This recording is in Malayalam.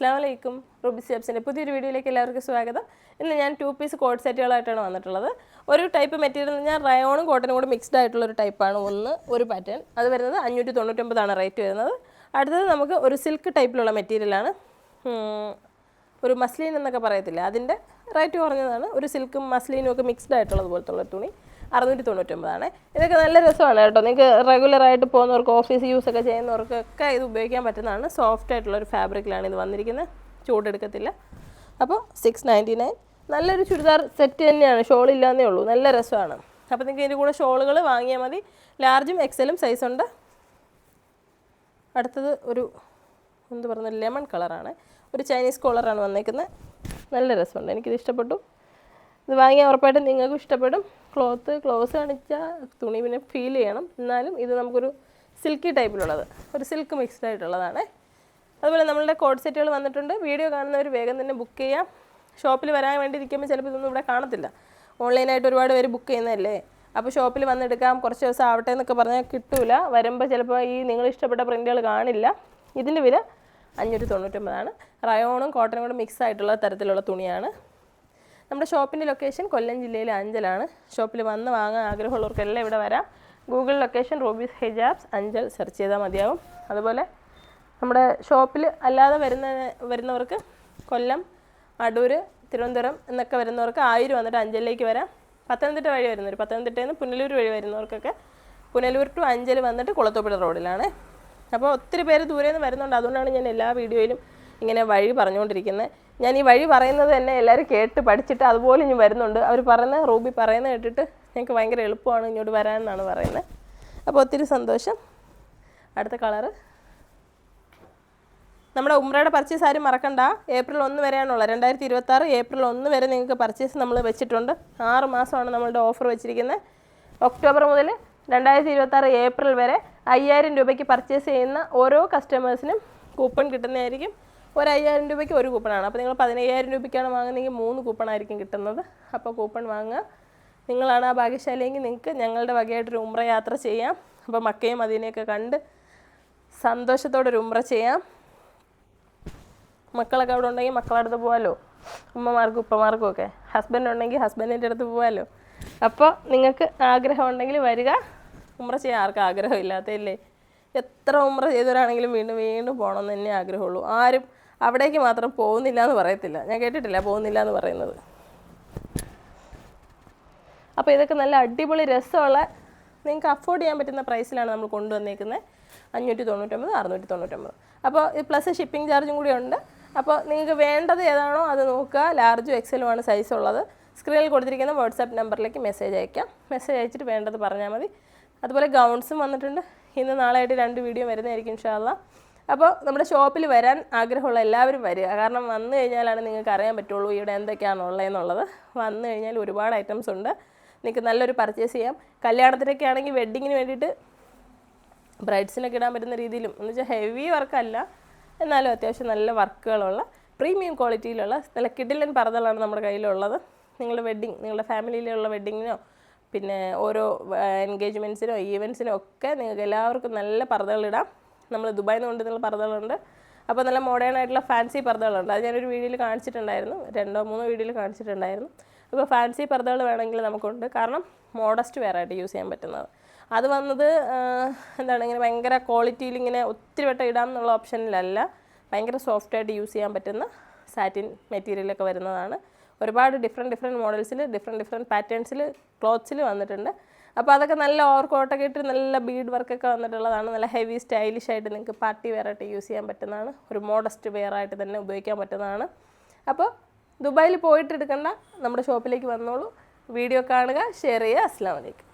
അസ്സലാമലൈക്കും. റൂബി സ്റ്റെപ്സിൻ്റെ പുതിയൊരു വീഡിയോയിലേക്ക് എല്ലാവർക്കും സ്വാഗതം. ഇന്ന് ഞാൻ 2 പീസ് കോട്ട് സെറ്റുകളായിട്ടാണ് വന്നിട്ടുള്ളത്. ഒരു ടൈപ്പ് മെറ്റീരിയൽ എന്ന് പറഞ്ഞാൽ റയോണും കോട്ടനും കൂടി മിക്സ്ഡ് ആയിട്ടുള്ള ഒരു ടൈപ്പാണ് ഒരു പാറ്റേൺ. അത് വരുന്നത് 599 റേറ്റ് വരുന്നത്. അടുത്തത് നമുക്ക് ഒരു സിൽക്ക് ടൈപ്പിലുള്ള മെറ്റീരിയലാണ്. ഒരു മസ്ലിൻ എന്നൊക്കെ പറയത്തില്ല, അതിൻ്റെ റേറ്റ് കുറഞ്ഞതാണ്. ഒരു സിൽക്കും മസ്ലിനും ഒക്കെ മിക്സ്ഡ് ആയിട്ടുള്ളത് പോലത്തുള്ള തുണി 699. ഇതൊക്കെ നല്ല രസമാണ് കേട്ടോ. നിങ്ങൾക്ക് റെഗുലറായിട്ട് പോകുന്നവർക്ക്, ഓഫീസ് യൂസ് ഒക്കെ ചെയ്യുന്നവർക്കൊക്കെ ഇത് ഉപയോഗിക്കാൻ പറ്റുന്നതാണ്. സോഫ്റ്റ് ആയിട്ടുള്ളൊരു ഫാബ്രിക്കിലാണ് ഇത് വന്നിരിക്കുന്നത്, ചൂടെടുക്കത്തില്ല. അപ്പോൾ 699. നല്ലൊരു ചുരിദാർ സെറ്റ് തന്നെയാണ്, ഷോൾ ഇല്ലാന്നേ ഉള്ളൂ. നല്ല രസമാണ്. അപ്പോൾ നിങ്ങൾക്ക് ഇതിൻ്റെ കൂടെ ഷോളുകൾ വാങ്ങിയാൽ മതി. ലാർജും എക്സലും സൈസുണ്ട്. അടുത്തത് ഒരു ലെമൺ കളറാണ്, ഒരു ചൈനീസ് കോളറാണ് വന്നേക്കുന്നത്. നല്ല രസമുണ്ട്, എനിക്കിത് ഇഷ്ടപ്പെട്ടു. ഇത് വാങ്ങിയാൽ ഉറപ്പായിട്ടും നിങ്ങൾക്കും ഇഷ്ടപ്പെടും. ക്ലോസ് കാണിച്ചാൽ തുണി പിന്നെ ഫീൽ ചെയ്യണം. എന്നാലും ഇത് നമുക്കൊരു സിൽക്കി ടൈപ്പിലുള്ളത്, ഒരു സിൽക്ക് മിക്സ്ഡ് ആയിട്ടുള്ളതാണ്. അതുപോലെ നമ്മളുടെ കോഡ് സെറ്റുകൾ വന്നിട്ടുണ്ട്. വീഡിയോ കാണുന്നവർ വേഗം തന്നെ ബുക്ക് ചെയ്യാം. ഷോപ്പിൽ വരാൻ വേണ്ടി ഇരിക്കുമ്പോൾ ചിലപ്പോൾ ഇതൊന്നും ഇവിടെ കാണത്തില്ല. ഓൺലൈനായിട്ട് ഒരുപാട് പേര് ബുക്ക് ചെയ്യുന്നതല്ലേ. അപ്പോൾ ഷോപ്പിൽ വന്നെടുക്കാം, കുറച്ച് ദിവസം ആവട്ടെ എന്നൊക്കെ പറഞ്ഞാൽ കിട്ടൂല. വരുമ്പോൾ ചിലപ്പോൾ ഈ നിങ്ങൾ ഇഷ്ടപ്പെട്ട പ്രിൻറ്റുകൾ കാണില്ല. ഇതിൻ്റെ വില 599. റയോണും കോട്ടനും കൂടെ മിക്സ് ആയിട്ടുള്ള തരത്തിലുള്ള തുണിയാണ്. നമ്മുടെ ഷോപ്പിൻ്റെ ലൊക്കേഷൻ കൊല്ലം ജില്ലയിലെ അഞ്ചലാണ്. ഷോപ്പിൽ വന്ന് വാങ്ങാൻ ആഗ്രഹമുള്ളവർക്കെല്ലാം ഇവിടെ വരാം. Google location rubies hijabs Anchal search ചെയ്താൽ മതിയാവും. അതുപോലെ നമ്മുടെ ഷോപ്പിൽ അല്ലാതെ വരുന്നവർക്ക് കൊല്ലം, അടൂർ, തിരുവനന്തപുരം എന്നൊക്കെ വരുന്നവർക്ക് 1000 വന്നിട്ട് അഞ്ചലിലേക്ക് വരാം. പത്തനംതിട്ട വഴി വരുന്നവർ, പത്തനംതിട്ടയിൽ നിന്ന് പുനലൂർ വഴി വരുന്നവർക്കൊക്കെ പുനലൂർ ടു അഞ്ചൽ വന്നിട്ട് കുളത്തൂപ്പുഴ റോഡിലാണ്. അപ്പോൾ ഒത്തിരി പേര് ദൂരെ നിന്ന് വരുന്നുണ്ട്. അതുകൊണ്ടാണ് ഞാൻ എല്ലാ വീഡിയോയിലും ഇങ്ങനെ വഴി പറഞ്ഞുകൊണ്ടിരിക്കുന്നത്. ഞാൻ ഈ വഴി പറയുന്നത് തന്നെ എല്ലാവരും കേട്ട് പഠിച്ചിട്ട് അതുപോലെ ഇനി വരുന്നുണ്ട്. അവർ പറയുന്നത്, റൂബി പറയുന്നത് കേട്ടിട്ട് ഞങ്ങൾക്ക് ഭയങ്കര എളുപ്പമാണ് ഇങ്ങോട്ട് വരാനെന്നാണ് പറയുന്നത്. അപ്പോൾ ഒത്തിരി സന്തോഷം. അടുത്ത കളറ് നമ്മുടെ ഉംറയുടെ പർച്ചേസ് ആരും മറക്കണ്ട. ഏപ്രിൽ 1 വരെയാണുള്ളത്. 2026 ഏപ്രിൽ 1 വരെ നിങ്ങൾക്ക് പർച്ചേസ് നമ്മൾ വെച്ചിട്ടുണ്ട്. 6 മാസമാണ് നമ്മളുടെ ഓഫർ വെച്ചിരിക്കുന്നത്. ഒക്ടോബർ മുതൽ 2026 ഏപ്രിൽ വരെ 5000 രൂപയ്ക്ക് പർച്ചേസ് ചെയ്യുന്ന ഓരോ കസ്റ്റമേഴ്സിനും കൂപ്പൺ കിട്ടുന്നതായിരിക്കും. ഒരു 5000 രൂപയ്ക്ക് ഒരു കൂപ്പണാണ്. അപ്പോൾ നിങ്ങൾ 15000 രൂപയ്ക്കാണ് വാങ്ങുന്നതെങ്കിൽ 3 കൂപ്പണായിരിക്കും കിട്ടുന്നത്. അപ്പോൾ കൂപ്പൺ വാങ്ങുക. നിങ്ങളാണ് ആ ഭാഗ്യശാലിയെങ്കിൽ നിങ്ങൾക്ക് ഞങ്ങളുടെ വകയായിട്ടൊരു ഉംറ യാത്ര ചെയ്യാം. അപ്പോൾ മക്കയും മദീനയൊക്കെ കണ്ട് സന്തോഷത്തോടെ ഒരു ഉംറ ചെയ്യാം. മക്കളൊക്കെ അവിടെ ഉണ്ടെങ്കിൽ മക്കളുടെ അടുത്ത് പോകാമല്ലോ, ഉമ്മമാർക്കും ഉപ്പമാർക്കും ഒക്കെ. ഹസ്ബൻഡ് ഉണ്ടെങ്കിൽ ഹസ്ബൻഡിൻ്റെ അടുത്ത് പോകാമല്ലോ. അപ്പോൾ നിങ്ങൾക്ക് ആഗ്രഹം ഉണ്ടെങ്കിൽ വരിക, ഉംറ ചെയ്യാൻ. ആർക്കും ആഗ്രഹം ഇല്ലാത്തല്ലേ? എത്ര ഉംറ ചെയ്തവരാണെങ്കിലും വീണ്ടും വീണ്ടും പോകണമെന്ന് തന്നെ ആഗ്രഹമുള്ളൂ. ആരും അവിടേക്ക് മാത്രം പോകുന്നില്ല എന്ന് പറയത്തില്ല. ഞാൻ കേട്ടിട്ടില്ല പോകുന്നില്ല എന്ന് പറയുന്നത്. അപ്പോൾ ഇതൊക്കെ നല്ല അടിപൊളി രസമുള്ള, നിങ്ങൾക്ക് അഫോർഡ് ചെയ്യാൻ പറ്റുന്ന പ്രൈസിലാണ് നമ്മൾ കൊണ്ടുവന്നേക്കുന്നത്. 599, 699. അപ്പോൾ ഈ പ്ലസ് ഷിപ്പിംഗ് ചാർജും കൂടി ഉണ്ട്. അപ്പോൾ നിങ്ങൾക്ക് വേണ്ടത് ഏതാണോ അത് നോക്കുക. ലാർജും എക്സലുമാണ് സൈസ് ഉള്ളത്. സ്ക്രീനിൽ കൊടുത്തിരിക്കുന്ന വാട്സാപ്പ് നമ്പറിലേക്ക് മെസ്സേജ് അയക്കാം. മെസ്സേജ് അയച്ചിട്ട് വേണ്ടത് പറഞ്ഞാൽ മതി. അതുപോലെ ഗൗൺസും വന്നിട്ടുണ്ട്. ഇന്ന് നാളെയായിട്ട് 2 വീഡിയോ വരുന്നതായിരിക്കും ഇൻഷാ അല്ലാ. അപ്പോൾ നമ്മുടെ ഷോപ്പിൽ വരാൻ ആഗ്രഹമുള്ള എല്ലാവരും വരിക. കാരണം വന്നു കഴിഞ്ഞാലാണ് നിങ്ങൾക്ക് അറിയാൻ പറ്റുള്ളൂ ഇവിടെ എന്തൊക്കെയാണ് ഉള്ളതെന്നുള്ളത്. വന്നു കഴിഞ്ഞാൽ ഒരുപാട് ഐറ്റംസ് ഉണ്ട്. നിങ്ങൾക്ക് നല്ലൊരു പർച്ചേസ് ചെയ്യാം. കല്യാണത്തിനൊക്കെ ആണെങ്കിൽ വെഡ്ഡിങ്ങിന് വേണ്ടിയിട്ട് ബ്രൈഡ്സിനൊക്കെ ഇടാൻ പറ്റുന്ന രീതിയിലും, എന്ന് വെച്ചാൽ ഹെവി വർക്കല്ല, എന്നാലും അത്യാവശ്യം നല്ല വർക്കുകളുള്ള പ്രീമിയം ക്വാളിറ്റിയിലുള്ള നല്ല കിഡിലൻ പർദ്ദകളാണ് നമ്മുടെ കയ്യിലുള്ളത്. നിങ്ങളുടെ ഫാമിലിയിലുള്ള വെഡ്ഡിങ്ങിനോ പിന്നെ ഓരോ എൻഗേജ്മെൻറ്റ്സിനോ ഈവൻസിനോ ഒക്കെ നിങ്ങൾക്ക് എല്ലാവർക്കും നല്ല പർദ്ദകളിടാം. നമ്മൾ ദുബായിൽ നിന്ന് കൊണ്ടുവരുന്ന പർദ്ദകളുണ്ട്. അപ്പോൾ നല്ല മോഡേൺ ആയിട്ടുള്ള ഫാൻസി പർദ്ദകളുണ്ട്. അത് ഞാനൊരു വീഡിയോയിൽ കാണിച്ചിട്ടുണ്ടായിരുന്നു, 2-3 വീഡിയോയിൽ കാണിച്ചിട്ടുണ്ടായിരുന്നു. അപ്പോൾ ഫാൻസി പർദ്ദകൾ വേണമെങ്കിൽ നമുക്കുണ്ട്. കാരണം മോഡസ്റ്റ് വെയർ ആയിട്ട് യൂസ് ചെയ്യാൻ പറ്റുന്നത്. അത് വന്നത് ഇങ്ങനെ ഭയങ്കര ക്വാളിറ്റിയിൽ ഇങ്ങനെ ഒത്തിരി വട്ടം ഇടാം എന്നുള്ള ഓപ്ഷനിലല്ല. ഭയങ്കര സോഫ്റ്റായിട്ട് യൂസ് ചെയ്യാൻ പറ്റുന്ന സാറ്റിൻ മെറ്റീരിയലൊക്കെ വരുന്നതാണ്. ഒരുപാട് ഡിഫറെൻറ്റ് മോഡൽസിൽ ഡിഫറെൻറ്റ് പാറ്റേൺസിൽ ക്ലോത്ത്സിൽ വന്നിട്ടുണ്ട്. അപ്പോൾ അതൊക്കെ നല്ല ഓവർകോട്ടൊക്കെ ഇട്ട് നല്ല ബീഡ് വർക്കൊക്കെ വന്നിട്ടുള്ളതാണ്. നല്ല ഹെവി സ്റ്റൈലിഷ് ആയിട്ട് നിങ്ങൾക്ക് പാർട്ടി വെയർ ആയിട്ട് യൂസ് ചെയ്യാൻ പറ്റുന്നതാണ്. ഒരു മോഡസ്റ്റ് വെയർ ആയിട്ട് തന്നെ ഉപയോഗിക്കാൻ പറ്റുന്നതാണ്. അപ്പോൾ ദുബായിൽ പോയിട്ട് എടുക്കണ്ട, നമ്മുടെ ഷോപ്പിലേക്ക് വന്നോളൂ. വീഡിയോ കാണുക, ഷെയർ ചെയ്യുക. അസ്സലാമു അലൈക്കും.